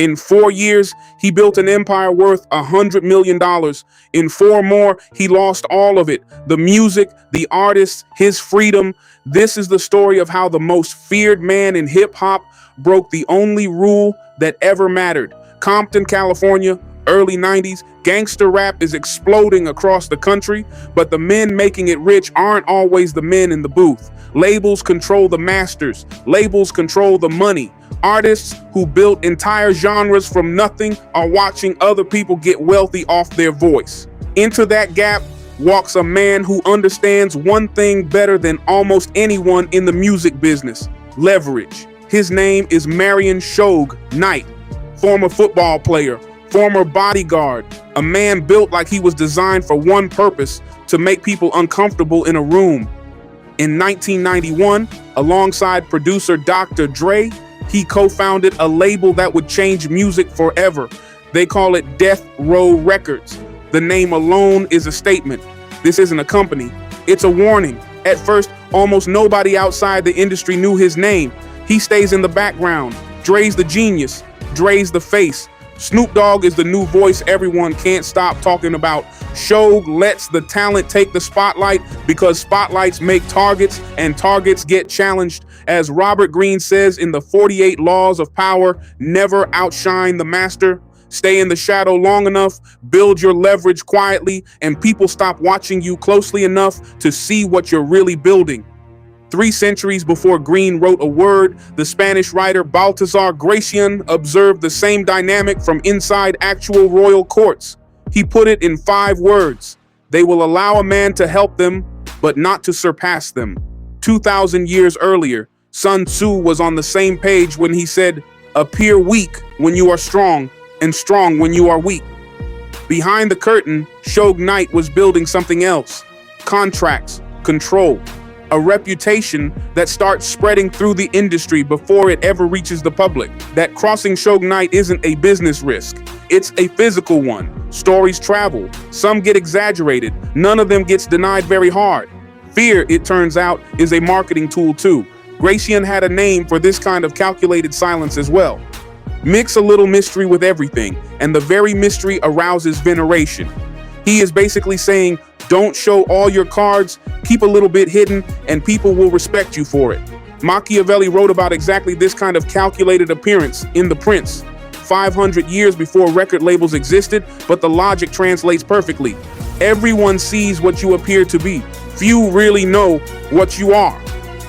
In 4 years, he built an empire worth $100 million. In 4 more, he lost all of it. The music, the artists, his freedom. This is the story of how the most feared man in hip-hop broke the only rule that ever mattered. Compton, California, early 90s, gangster rap is exploding across the country, but the men making it rich aren't always the men in the booth. Labels control the masters. Labels control the money. Artists who built entire genres from nothing are watching other people get wealthy off their voice. Into that gap walks a man who understands one thing better than almost anyone in the music business: leverage. His name is Suge Knight, former football player, former bodyguard, a man built like he was designed for one purpose: to make people uncomfortable in a room. In 1991, alongside producer Dr. Dre, he co-founded a label that would change music forever. They call it Death Row Records. The name alone is a statement. This isn't a company, it's a warning. At first, almost nobody outside the industry knew his name. He stays in the background. Dre's the genius, Dre's the face. Snoop Dogg is the new voice everyone can't stop talking about. Suge lets the talent take the spotlight because spotlights make targets and targets get challenged. As Robert Greene says in the 48 Laws of Power, never outshine the master. Stay in the shadow long enough, build your leverage quietly, and people stop watching you closely enough to see what you're really building. 3 centuries before Greene wrote a word, the Spanish writer Baltasar Gracian observed the same dynamic from inside actual royal courts. He put it in 5 words: they will allow a man to help them, but not to surpass them. 2,000 years earlier, Sun Tzu was on the same page when he said, appear weak when you are strong, and strong when you are weak. Behind the curtain, Suge Knight was building something else: contracts, control. A reputation that starts spreading through the industry before it ever reaches the public. That crossing Suge Knight isn't a business risk, it's a physical one. Stories travel, some get exaggerated, none of them gets denied very hard. Fear, it turns out, is a marketing tool too. Gracian had a name for this kind of calculated silence as well. Mix a little mystery with everything, and the very mystery arouses veneration. He is basically saying, don't show all your cards, keep a little bit hidden, and people will respect you for it. Machiavelli wrote about exactly this kind of calculated appearance in The Prince, 500 years before record labels existed, but the logic translates perfectly. Everyone sees what you appear to be. Few really know what you are.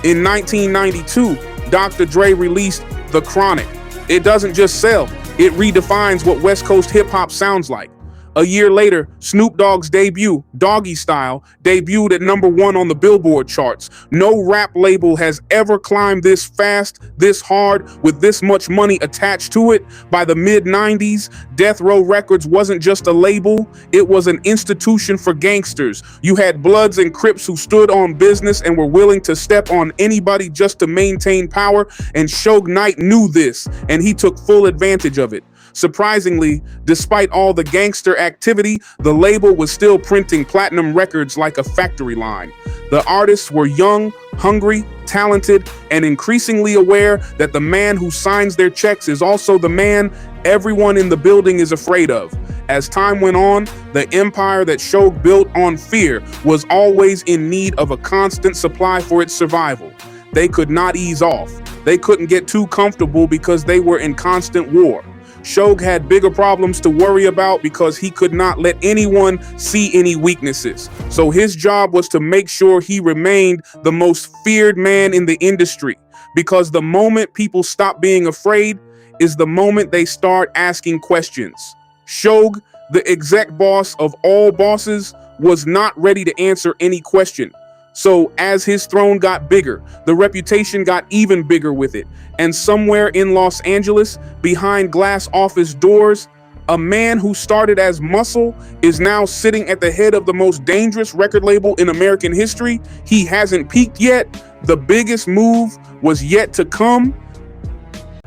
In 1992, Dr. Dre released The Chronic. It doesn't just sell, it redefines what West Coast hip-hop sounds like. A year later, Snoop Dogg's debut, Doggy Style, debuted at #1 on the Billboard charts. No rap label has ever climbed this fast, this hard, with this much money attached to it. By the mid-90s, Death Row Records wasn't just a label, it was an institution for gangsters. You had Bloods and Crips who stood on business and were willing to step on anybody just to maintain power, and Suge Knight knew this, and he took full advantage of it. Surprisingly, despite all the gangster activity, the label was still printing platinum records like a factory line. The artists were young, hungry, talented, and increasingly aware that the man who signs their checks is also the man everyone in the building is afraid of. As time went on, the empire that Suge built on fear was always in need of a constant supply for its survival. They could not ease off. They couldn't get too comfortable because they were in constant war. Suge had bigger problems to worry about because he could not let anyone see any weaknesses. So his job was to make sure he remained the most feared man in the industry. Because the moment people stop being afraid is the moment they start asking questions. Suge, the exec boss of all bosses, was not ready to answer any question. So as his throne got bigger, the reputation got even bigger with it. And somewhere in Los Angeles, behind glass office doors, a man who started as muscle is now sitting at the head of the most dangerous record label in American history. He hasn't peaked yet. The biggest move was yet to come.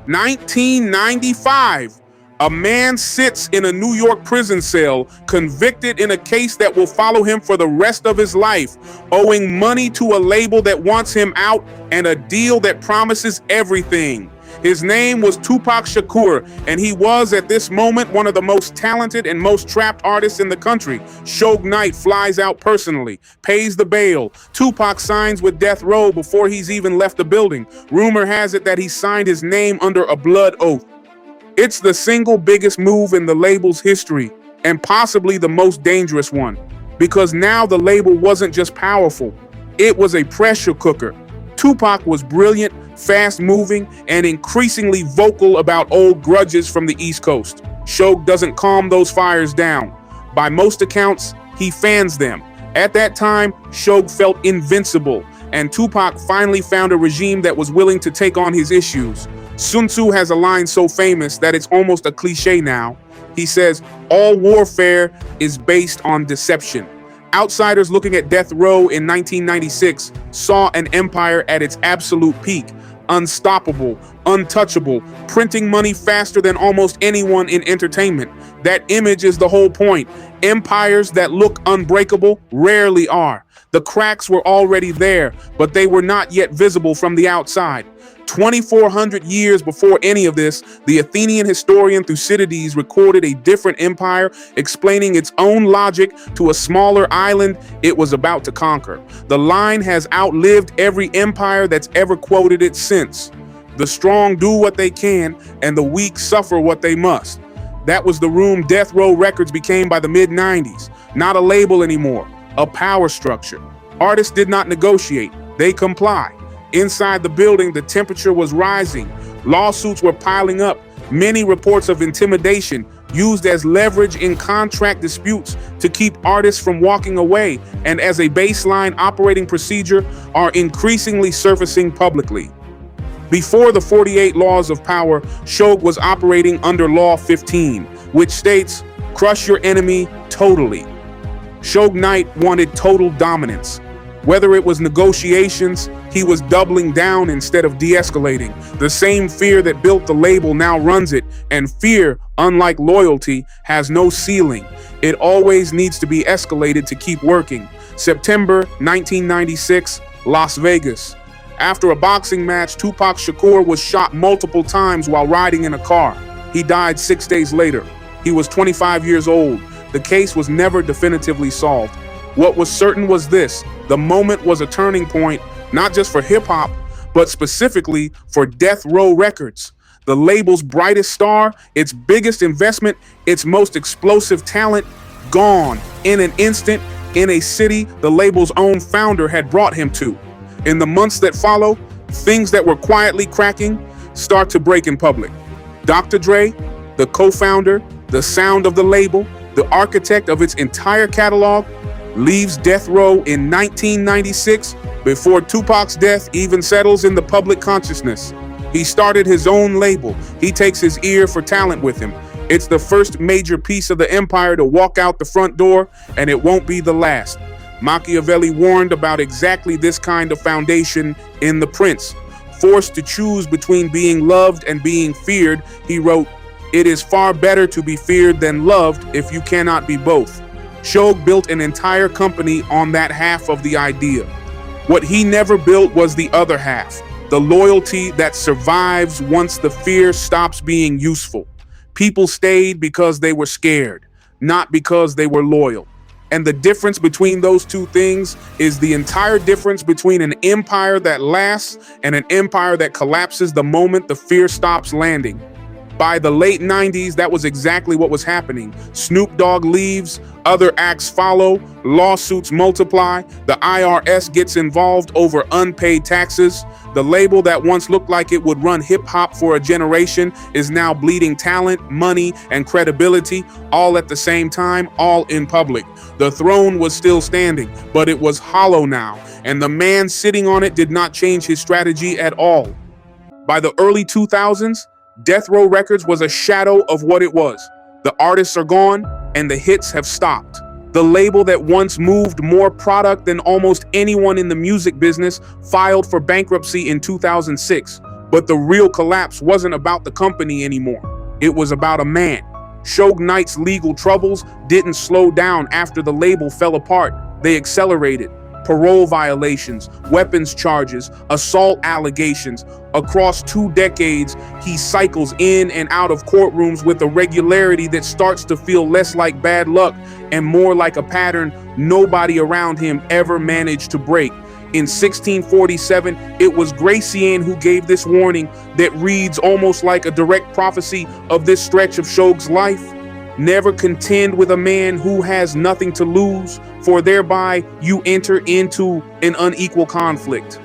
1995. A man sits in a New York prison cell, convicted in a case that will follow him for the rest of his life, owing money to a label that wants him out and a deal that promises everything. His name was Tupac Shakur, and he was, at this moment, one of the most talented and most trapped artists in the country. Suge Knight flies out personally, pays the bail. Tupac signs with Death Row before he's even left the building. Rumor has it that he signed his name under a blood oath. It's the single biggest move in the label's history, and possibly the most dangerous one, because now the label wasn't just powerful, it was a pressure cooker. Tupac was brilliant, fast-moving, and increasingly vocal about old grudges from the East Coast. Suge doesn't calm those fires down. By most accounts, he fans them. At that time, Suge felt invincible, and Tupac finally found a regime that was willing to take on his issues. Sun Tzu has a line so famous that it's almost a cliche now. He says, "All warfare is based on deception." Outsiders looking at Death Row in 1996 saw an empire at its absolute peak, unstoppable, untouchable, printing money faster than almost anyone in entertainment. That image is the whole point. Empires that look unbreakable rarely are. The cracks were already there, but they were not yet visible from the outside. 2,400 years before any of this, the Athenian historian Thucydides recorded a different empire, explaining its own logic to a smaller island it was about to conquer. The line has outlived every empire that's ever quoted it since. The strong do what they can, and the weak suffer what they must. That was the room Death Row Records became by the mid-90s. Not a label anymore, a power structure. Artists did not negotiate, they comply. Inside the building, the temperature was rising. Lawsuits were piling up. Many reports of intimidation used as leverage in contract disputes to keep artists from walking away, and as a baseline operating procedure, are increasingly surfacing publicly. Before the 48 Laws of Power, Suge was operating under Law 15, which states, crush your enemy totally. Suge Knight wanted total dominance. Whether it was negotiations, he was doubling down instead of de-escalating. The same fear that built the label now runs it, and fear, unlike loyalty, has no ceiling. It always needs to be escalated to keep working. September 1996, Las Vegas. After a boxing match, Tupac Shakur was shot multiple times while riding in a car. He died 6 days later. He was 25 years old. The case was never definitively solved. What was certain was this: the moment was a turning point, not just for hip-hop, but specifically for Death Row Records. The label's brightest star, its biggest investment, its most explosive talent, gone in an instant in a city the label's own founder had brought him to. In the months that follow, things that were quietly cracking start to break in public. Dr. Dre, the co-founder, the sound of the label, the architect of its entire catalog, leaves Death Row in 1996 before Tupac's death even settles in the public consciousness. He started his own label. He takes his ear for talent with him. It's the first major piece of the empire to walk out the front door, and it won't be the last. Machiavelli warned about exactly this kind of foundation in The Prince. Forced to choose between being loved and being feared, he wrote, "It is far better to be feared than loved if you cannot be both." Suge built an entire company on that half of the idea. What he never built was the other half, the loyalty that survives once the fear stops being useful. People stayed because they were scared, not because they were loyal. And the difference between those two things is the entire difference between an empire that lasts and an empire that collapses the moment the fear stops landing. By the late 90s, that was exactly what was happening. Snoop Dogg leaves, other acts follow, lawsuits multiply, the IRS gets involved over unpaid taxes. The label that once looked like it would run hip-hop for a generation is now bleeding talent, money, and credibility, all at the same time, all in public. The throne was still standing, but it was hollow now, and the man sitting on it did not change his strategy at all. By the early 2000s, Death Row Records was a shadow of what it was. The artists are gone, and the hits have stopped. The label that once moved more product than almost anyone in the music business filed for bankruptcy in 2006. But the real collapse wasn't about the company anymore. It was about a man. Suge Knight's legal troubles didn't slow down after the label fell apart. They accelerated. parole violations, weapons charges, assault allegations. Across 2 decades, he cycles in and out of courtrooms with a regularity that starts to feel less like bad luck and more like a pattern nobody around him ever managed to break. In 1647, it was Gracian who gave this warning that reads almost like a direct prophecy of this stretch of Suge's life. Never contend with a man who has nothing to lose, for thereby you enter into an unequal conflict.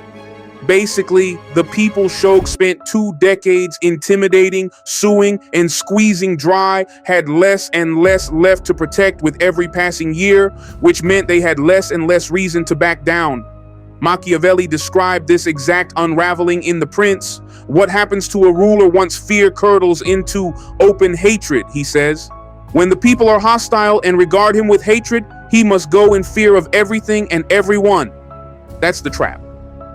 Basically, the people Suge spent 2 decades intimidating, suing, and squeezing dry had less and less left to protect with every passing year, which meant they had less and less reason to back down. Machiavelli described this exact unraveling in The Prince. What happens to a ruler once fear curdles into open hatred, he says. When the people are hostile and regard him with hatred, he must go in fear of everything and everyone. That's the trap.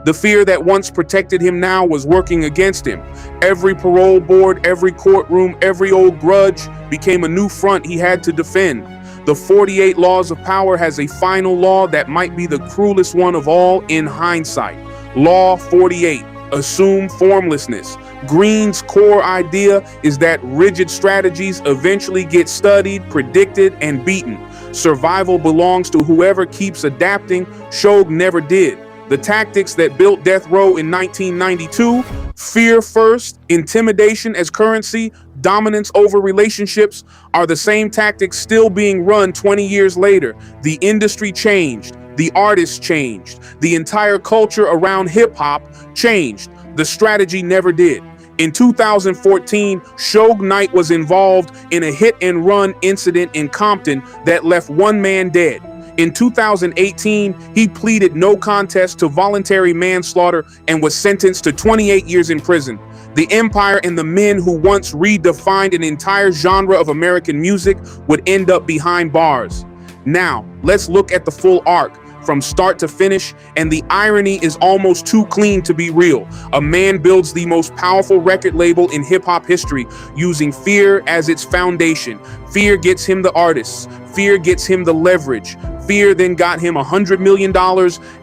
The fear that once protected him now was working against him. Every parole board, every courtroom, every old grudge became a new front he had to defend. The 48 Laws of Power has a final law that might be the cruelest one of all in hindsight. Law 48, assume formlessness. Green's core idea is that rigid strategies eventually get studied, predicted, and beaten. Survival belongs to whoever keeps adapting. Suge never did. The tactics that built death row in 1992, fear first, intimidation as currency, dominance over relationships, are the same tactics still being run 20 years later. The industry changed, the artists changed, the entire culture around hip-hop changed. The strategy never did. In 2014, Suge Knight was involved in a hit-and-run incident in Compton that left 1 man dead. In 2018, he pleaded no contest to voluntary manslaughter and was sentenced to 28 years in prison. The empire and the men who once redefined an entire genre of American music would end up behind bars. Now, let's look at the full arc, from start to finish, and the irony is almost too clean to be real. A man builds the most powerful record label in hip-hop history using fear as its foundation. Fear gets him the artists. Fear gets him the leverage. Fear then got him $100 million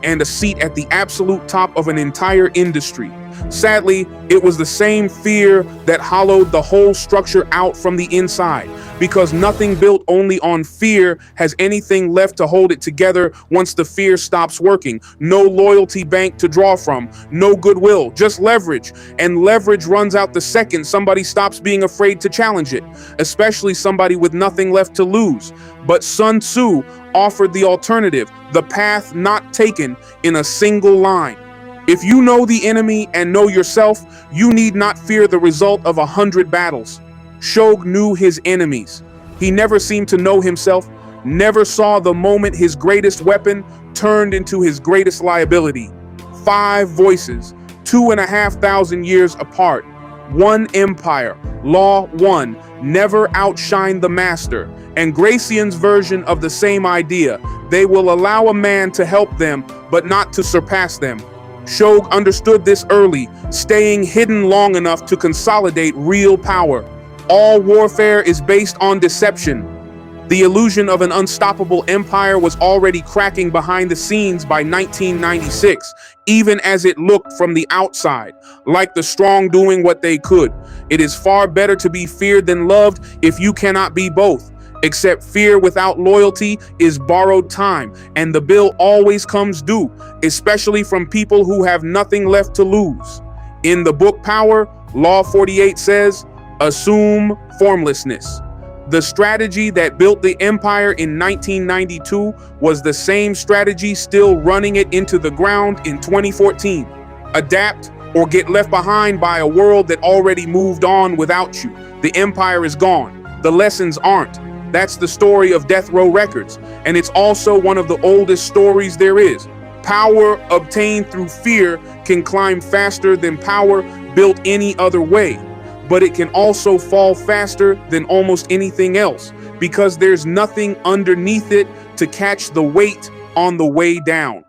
and a seat at the absolute top of an entire industry. Sadly, it was the same fear that hollowed the whole structure out from the inside, because nothing built only on fear has anything left to hold it together once the fear stops working. No loyalty bank to draw from, no goodwill, just leverage. And leverage runs out the second somebody stops being afraid to challenge it, especially somebody with nothing left to lose. But Sun Tzu offered the alternative, the path not taken, in a single line. If you know the enemy and know yourself, you need not fear the result of 100 battles. Suge knew his enemies. He never seemed to know himself, never saw the moment his greatest weapon turned into his greatest liability. 5 voices, 2,500 years apart. 1 empire, law 1, never outshine the master. And Gracian's version of the same idea, they will allow a man to help them, but not to surpass them. Suge understood this early, staying hidden long enough to consolidate real power. All warfare is based on deception. The illusion of an unstoppable empire was already cracking behind the scenes by 1996, even as it looked from the outside, like the strong doing what they could. It is far better to be feared than loved if you cannot be both. Except fear without loyalty is borrowed time, and the bill always comes due, especially from people who have nothing left to lose. In the book Power, Law 48 says, assume formlessness. The strategy that built the empire in 1992 was the same strategy still running it into the ground in 2014. Adapt or get left behind by a world that already moved on without you. The empire is gone. The lessons aren't. That's the story of Death Row Records, and it's also one of the oldest stories there is. Power obtained through fear can climb faster than power built any other way, but it can also fall faster than almost anything else, because there's nothing underneath it to catch the weight on the way down.